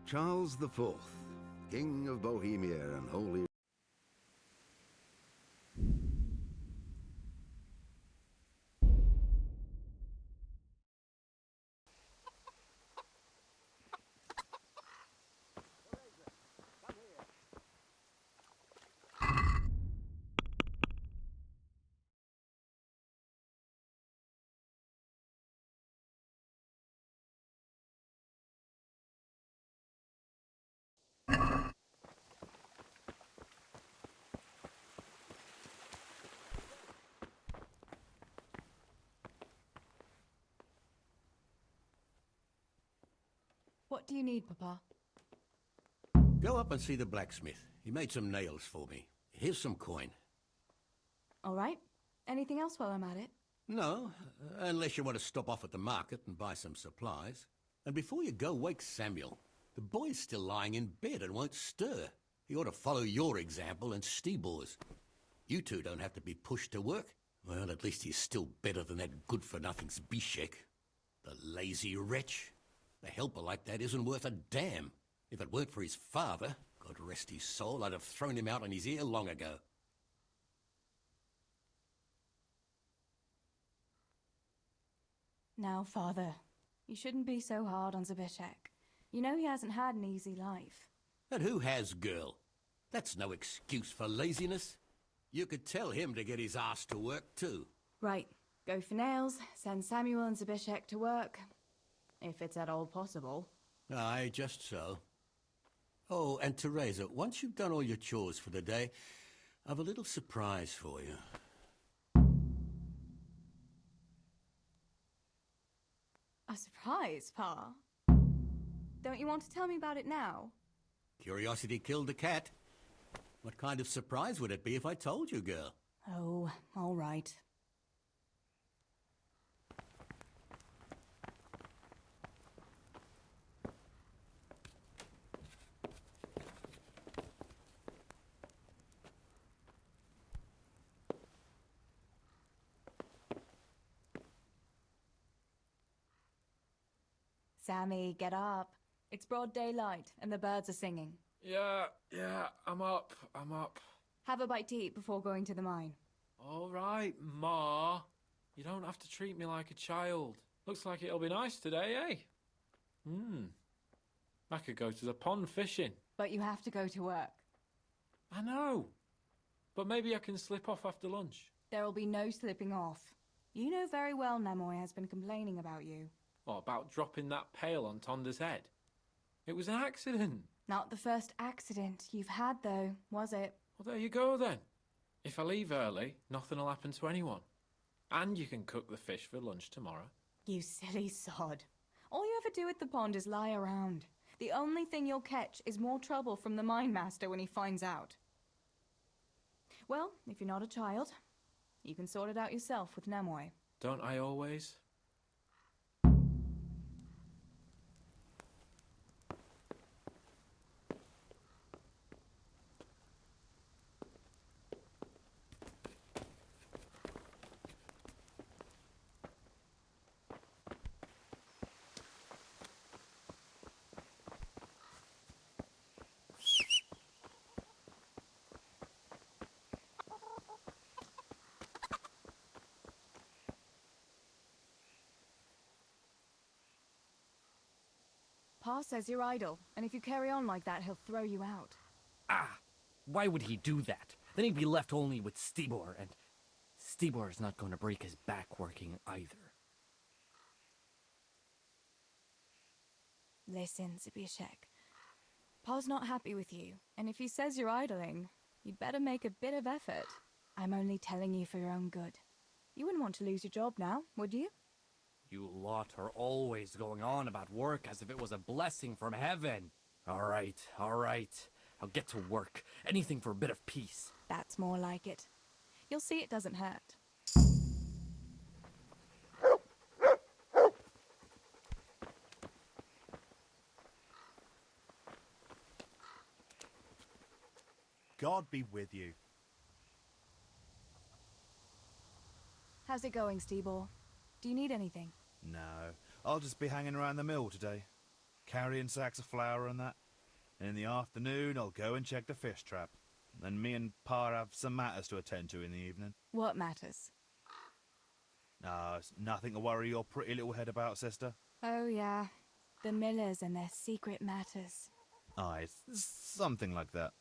Charles IV, King of Bohemia and Holy... What do you need, Papa? Go up and see the blacksmith. He made some nails for me. Here's some coin. All right. Anything else while I'm at it? No, unless you want to stop off at the market and buy some supplies. And before you go, wake Samuel. The boy's still lying in bed and won't stir. He ought to follow your example and Stibor's. You two don't have to be pushed to work. Well, at least he's still better than that good-for-nothing's bischek. The lazy wretch. A helper like that isn't worth a damn. If it weren't for his father, God rest his soul, I'd have thrown him out on his ear long ago. Now, Father, you shouldn't be so hard on Bischek. You know he hasn't had an easy life. And who has, girl? That's no excuse for laziness. You could tell him to get his ass to work, too. Right. Go for nails, send Samuel and Bischek to work. If it's at all possible. Aye, just so. Oh, and Teresa, once you've done all your chores for the day, I've a little surprise for you. A surprise, Pa? Don't you want to tell me about it now? Curiosity killed the cat. What kind of surprise would it be if I told you, girl? Oh, all right. Sammy, get up. It's broad daylight and the birds are singing. Yeah, I'm up. Have a bite to eat before going to the mine. All right, Ma. You don't have to treat me like a child. Looks like it'll be nice today, eh? I could go to the pond fishing. But you have to go to work. I know. But maybe I can slip off after lunch. There'll be no slipping off. You know very well Nemoy has been complaining about you. What about dropping that pail on Tonda's head? It was an accident. Not the first accident you've had, though, was it? Well, there you go, then. If I leave early, nothing will happen to anyone. And you can cook the fish for lunch tomorrow. You silly sod. All you ever do at the pond is lie around. The only thing you'll catch is more trouble from the mine master when he finds out. Well, if you're not a child, you can sort it out yourself with Nemoy. Don't I always? Pa says you're idle, and if you carry on like that, he'll throw you out. Ah! Why would he do that? Then he'd be left only with Stibor, and Stibor's not going to break his back working either. Listen, Bischek. Pa's not happy with you, and if he says you're idling, you'd better make a bit of effort. I'm only telling you for your own good. You wouldn't want to lose your job now, would you? You lot are always going on about work as if it was a blessing from heaven. All right. I'll get to work. Anything for a bit of peace. That's more like it. You'll see it doesn't hurt. God be with you. How's it going, Stibor? Do you need anything? No, I'll just be hanging around the mill today. carrying sacks of flour and that. And in the afternoon, I'll go and check the fish trap. Then me and Pa have some matters to attend to in the evening. What matters? It's nothing to worry your pretty little head about, sister. Oh, yeah. The Millers and their secret matters. Aye, it's something like that.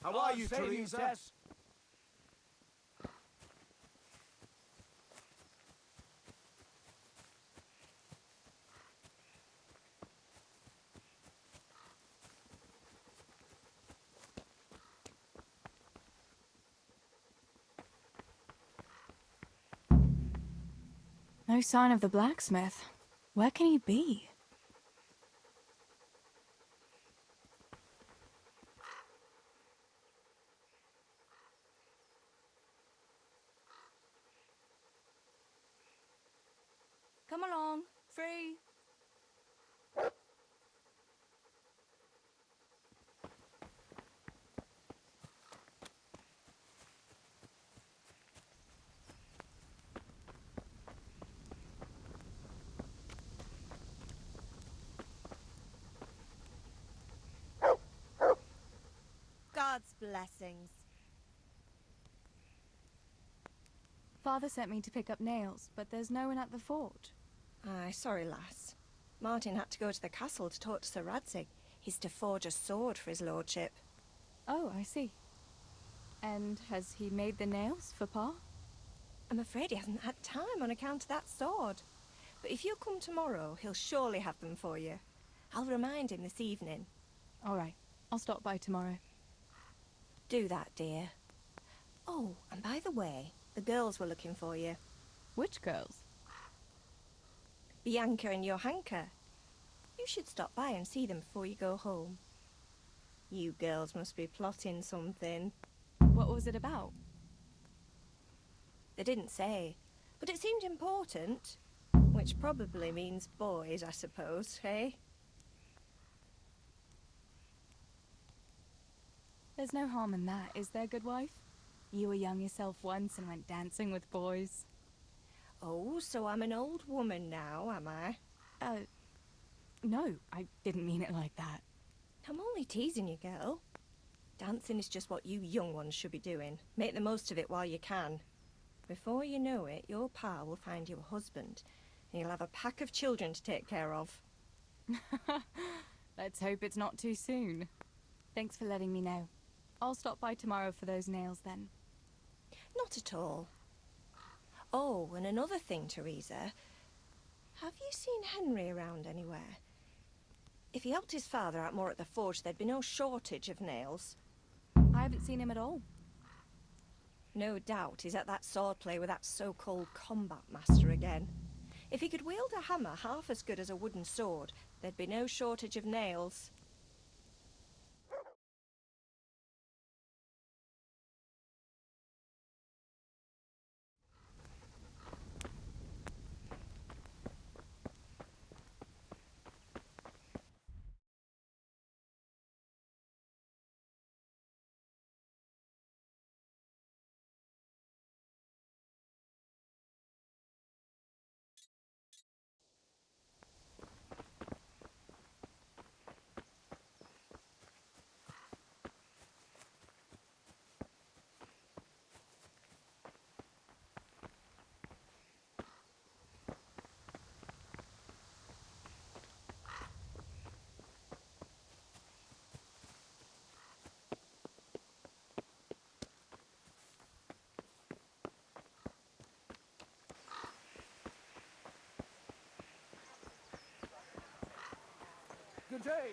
How are you, Teresa? No sign of the blacksmith. Where can he be? Come along, free. God's blessings. Father sent me to pick up nails, but there's no one at the fort. Aye, sorry, lass. Martin had to go to the castle to talk to Sir Radzig. He's to forge a sword for his lordship. Oh, I see. And has he made the nails for Pa? I'm afraid he hasn't had time on account of that sword. But if you come tomorrow, he'll surely have them for you. I'll remind him this evening. All right, I'll stop by tomorrow. Do that, dear. Oh, and by the way, the girls were looking for you. Which girls? Bianca and Johanka. You should stop by and see them before you go home. You girls must be plotting something. What was it about? They didn't say, but it seemed important. Which probably means boys, I suppose, eh? There's no harm in that, is there, good wife? You were young yourself once and went dancing with boys. Oh, so I'm an old woman now, am I? No, I didn't mean it like that. I'm only teasing you, girl. Dancing is just what you young ones should be doing. Make the most of it while you can. Before you know it, your pa will find you a husband, and you'll have a pack of children to take care of. Let's hope it's not too soon. Thanks for letting me know. I'll stop by tomorrow for those nails then. Not at all. Oh, and another thing, Teresa. Have you seen Henry around anywhere? If he helped his father out more at the forge, there'd be no shortage of nails. I haven't seen him at all. No doubt he's at that swordplay with that so-called combat master again. If he could wield a hammer half as good as a wooden sword, there'd be no shortage of nails. Good day.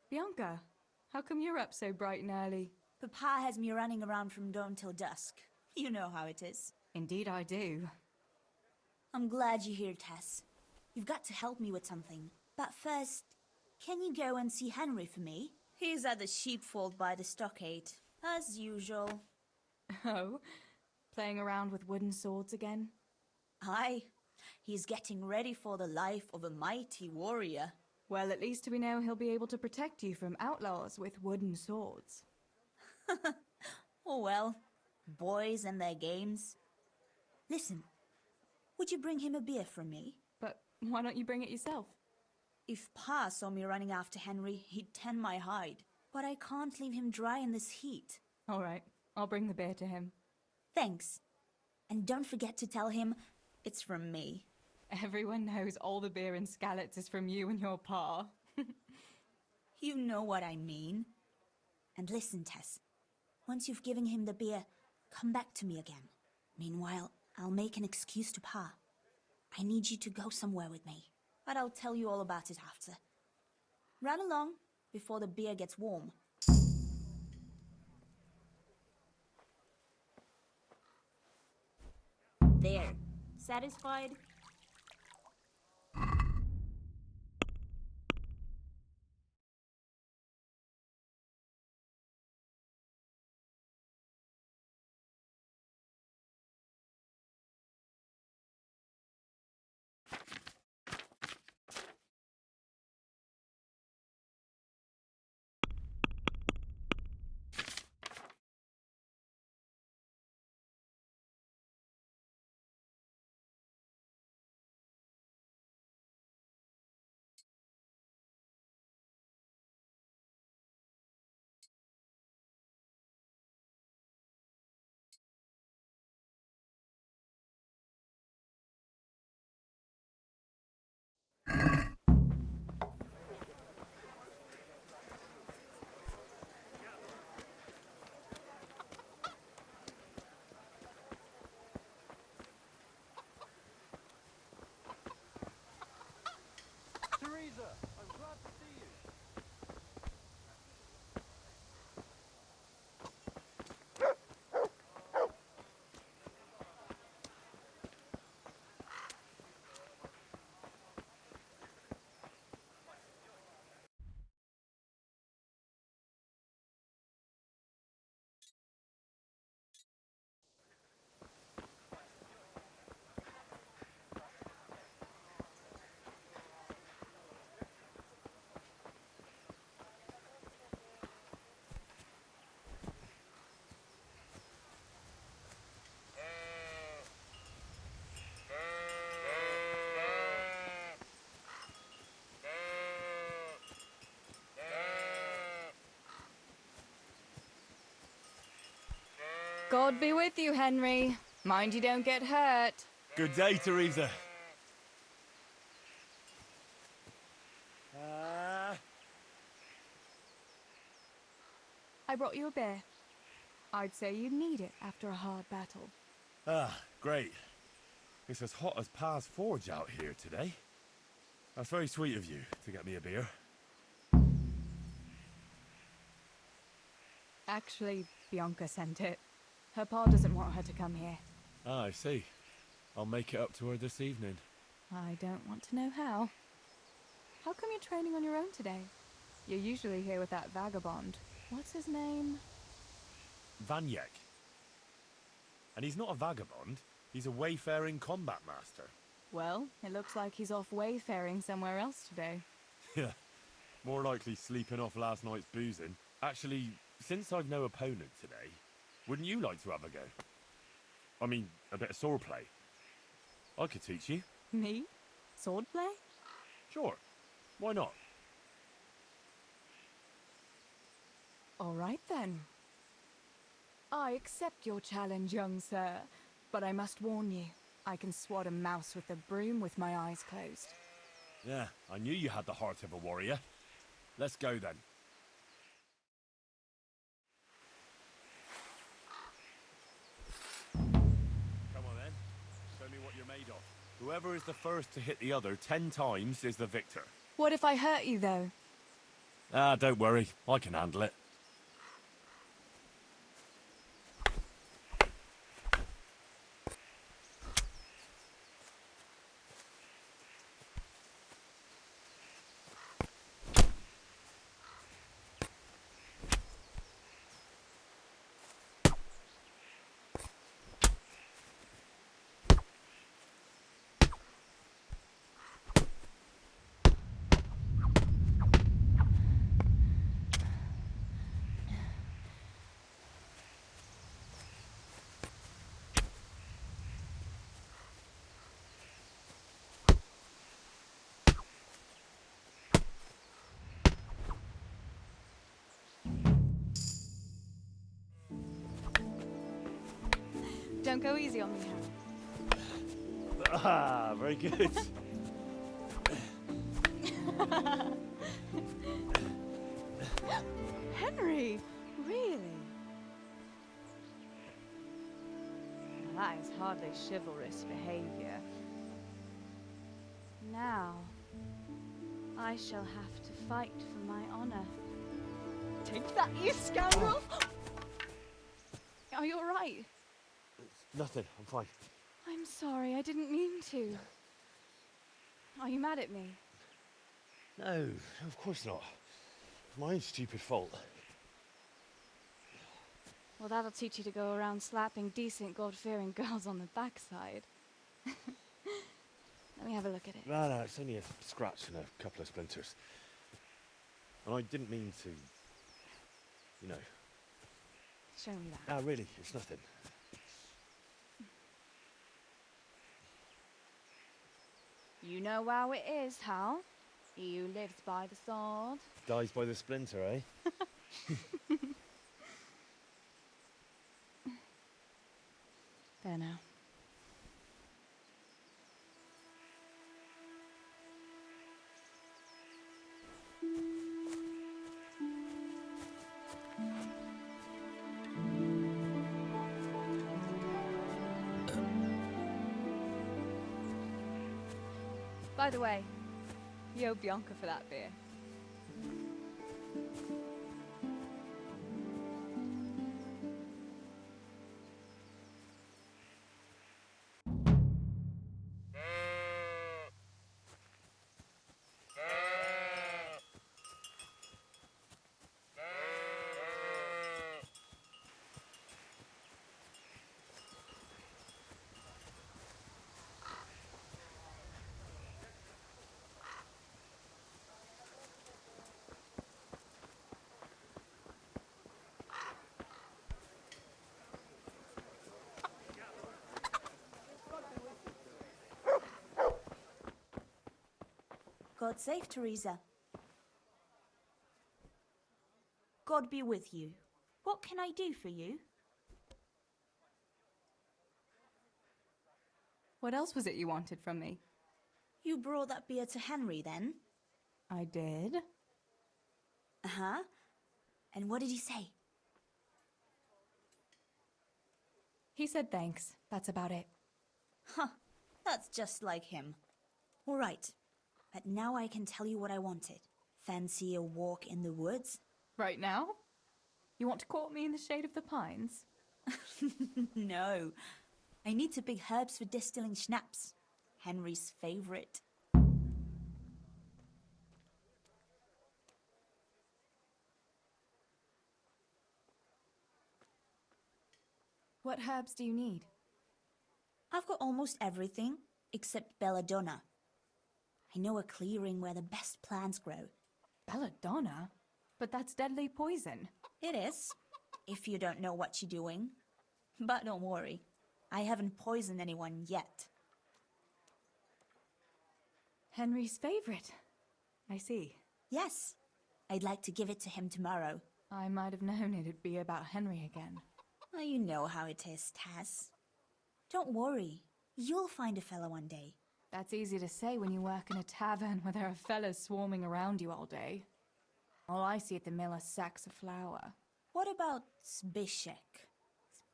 Bianca, how come you're up so bright and early? Papa has me running around from dawn till dusk. You know how it is. Indeed I do. I'm glad you're here, Tess. You've got to help me with something. But first, can you go and see Henry for me? He's at the sheepfold by the stockade, as usual. Oh, playing around with wooden swords again? Aye, he's getting ready for the life of a mighty warrior. Well, at least we know he'll be able to protect you from outlaws with wooden swords. Oh well, boys and their games. Listen, would you bring him a beer from me? But why don't you bring it yourself? If Pa saw me running after Henry, he'd tan my hide. But I can't leave him dry in this heat. All right, I'll bring the beer to him. Thanks. And don't forget to tell him it's from me. Everyone knows all the beer in Skalitz is from you and your pa. You know what I mean. And listen, Tess. Once you've given him the beer, come back to me again. Meanwhile, I'll make an excuse to Pa. I need you to go somewhere with me. But I'll tell you all about it after. Run along before the beer gets warm. There. Satisfied? God be with you, Henry. Mind you don't get hurt. Good day, Teresa. I brought you a beer. I'd say you'd need it after a hard battle. Great. It's as hot as Pa's Forge out here today. That's very sweet of you to get me a beer. Actually, Bianca sent it. Her pa doesn't want her to come here. Ah, I see. I'll make it up to her this evening. I don't want to know how. How come you're training on your own today? You're usually here with that vagabond. What's his name? Vanyek. And he's not a vagabond. He's a wayfaring combat master. Well, it looks like he's off wayfaring somewhere else today. Yeah. More likely sleeping off last night's boozing. Actually, since I've no opponent today, wouldn't you like to have a go? I mean, a bit of swordplay. I could teach you. Me? Swordplay? Sure. Why not? All right then. I accept your challenge, young sir, but I must warn you, I can swat a mouse with a broom with my eyes closed. Yeah, I knew you had the heart of a warrior. Let's go then. Come on then. Show me what you're made of. Whoever is the first to hit the other 10 times is the victor. What if I hurt you, though? Ah, don't worry. I can handle it. Don't go easy on me, Harry. Ah, very good. Henry! Really? That is hardly chivalrous behavior. Now, I shall have to fight for my honor. Take that, you scoundrel! Are you alright? Nothing. I'm fine. I'm sorry, I didn't mean to. Are you mad at me? No, of course not. It's my own stupid fault. Well, that'll teach you to go around slapping decent, God-fearing girls on the backside. Let me have a look at it. No, it's only a scratch and a couple of splinters. And I didn't mean to, you know. Show me that. No, really, it's nothing. You know how it is, Hal. He who lives by the sword Dies by the splinter, eh? There now. By the way, you owe Bianca for that beer. God save Teresa. God be with you. What can I do for you? What else was it you wanted from me? You brought that beer to Henry then? I did. Uh-huh. And what did he say? He said thanks. That's about it. Huh. That's just like him. All right. But now I can tell you what I wanted. Fancy a walk in the woods? Right now? You want to court me in the shade of the pines? No. I need to pick herbs for distilling schnapps. Henry's favorite. What herbs do you need? I've got almost everything except belladonna. I know a clearing where the best plants grow. Belladonna? But that's deadly poison. It is, if you don't know what you're doing. But don't worry, I haven't poisoned anyone yet. Henry's favorite. I see. Yes, I'd like to give it to him tomorrow. I might have known it'd be about Henry again. Well, you know how it is, Tess. Don't worry, you'll find a fella one day. That's easy to say when you work in a tavern where there are fellas swarming around you all day. All I see at the mill are sacks of flour. What about bischek?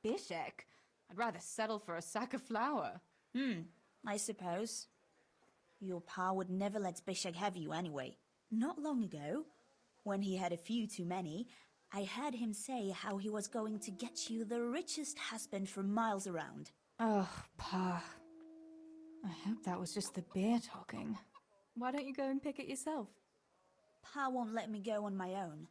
Bischek? I'd rather settle for a sack of flour. I suppose. Your pa would never let bischek have you anyway. Not long ago, when he had a few too many, I heard him say how he was going to get you the richest husband for miles around. Oh, Pa. I hope that was just the beer talking. Why don't you go and pick it yourself? Pa won't let me go on my own.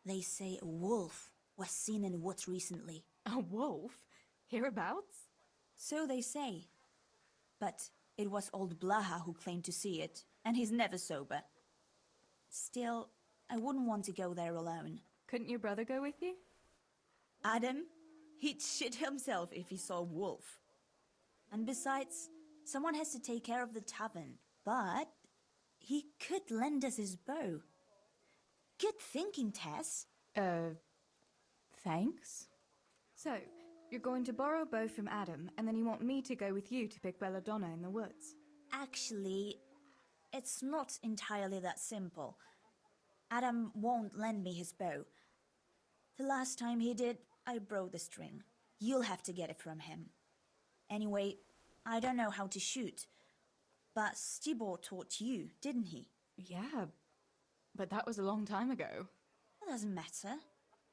They say a wolf was seen in the woods recently. A wolf? Hereabouts? So they say. But it was old Blaha who claimed to see it, and he's never sober. Still, I wouldn't want to go there alone. Couldn't your brother go with you? Adam? He'd shit himself if he saw a wolf. And besides, someone has to take care of the tavern. But he could lend us his bow. Good thinking, Tess. Thanks? So, you're going to borrow a bow from Adam, and then you want me to go with you to pick belladonna in the woods? Actually, it's not entirely that simple. Adam won't lend me his bow. The last time he did, I broke the string. You'll have to get it from him. Anyway, I don't know how to shoot. But Stibor taught you, didn't he? Yeah, but that was a long time ago. It doesn't matter.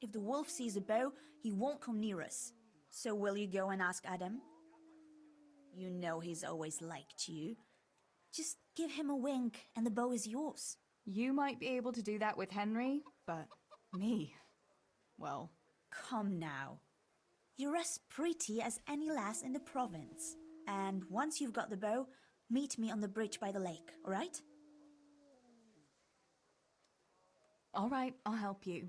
If the wolf sees a bow, he won't come near us. So will you go and ask Adam? You know he's always liked you. Just give him a wink and the bow is yours. You might be able to do that with Henry, but me, well... Come now. You're as pretty as any lass in the province. And once you've got the bow, meet me on the bridge by the lake, all right? All right, I'll help you.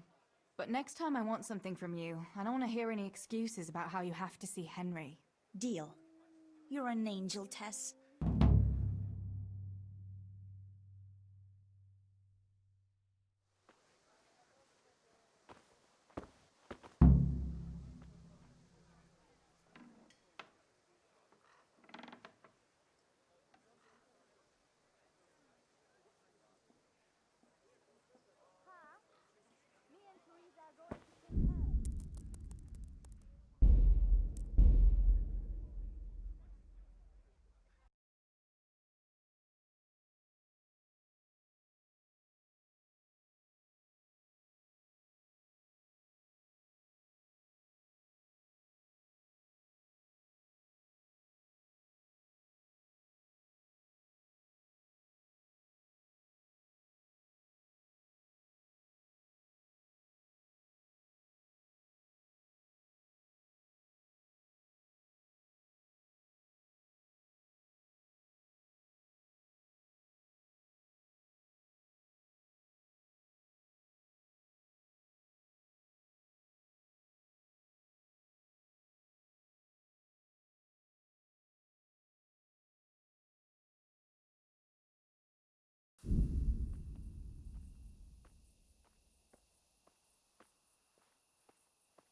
But next time I want something from you, I don't want to hear any excuses about how you have to see Henry. Deal. You're an angel, Tess.